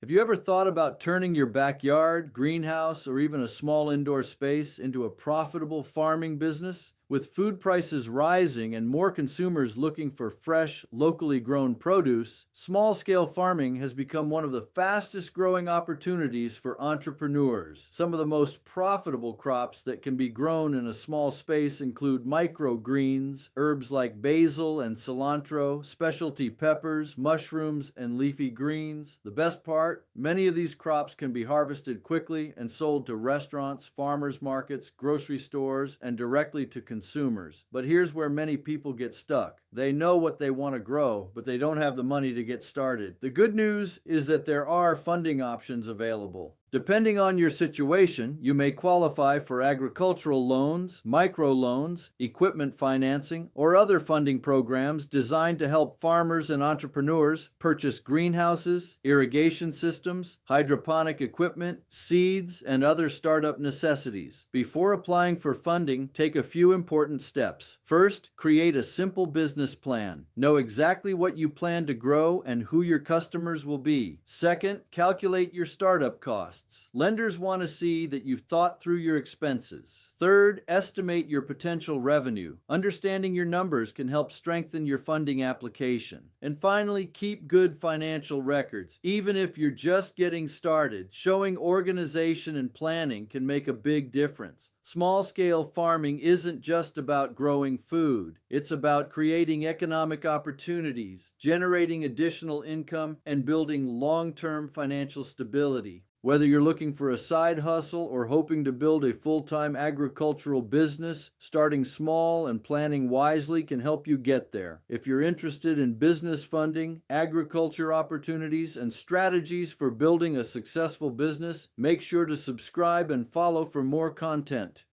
Have you ever thought about turning your backyard, greenhouse, or even a small indoor space into a profitable farming business? With food prices rising and more consumers looking for fresh, locally grown produce, small scale farming has become one of the fastest growing opportunities for entrepreneurs. Some of the most profitable crops that can be grown in a small space include microgreens, herbs like basil and cilantro, specialty peppers, mushrooms, and leafy greens. The best part, many of these crops can be harvested quickly and sold to restaurants, farmers markets, grocery stores, and directly to consumers. But here's where many people get stuck. They know what they want to grow, but they don't have the money to get started. The good news is that there are funding options available. Depending on your situation, you may qualify for agricultural loans, microloans, equipment financing, or other funding programs designed to help farmers and entrepreneurs purchase greenhouses, irrigation systems, hydroponic equipment, seeds, and other startup necessities. Before applying for funding, take a few important steps. First, create a simple business plan. Know exactly what you plan to grow and who your customers will be. Second, calculate your startup costs. Lenders want to see that you've thought through your expenses. Third, estimate your potential revenue. Understanding your numbers can help strengthen your funding application. And finally, keep good financial records. Even if you're just getting started, showing organization and planning can make a big difference. Small-scale farming isn't just about growing food. It's about creating economic opportunities, generating additional income, and building long-term financial stability. Whether you're looking for a side hustle or hoping to build a full-time agricultural business, starting small and planning wisely can help you get there. If you're interested in business funding, agriculture opportunities, and strategies for building a successful business, make sure to subscribe and follow for more content.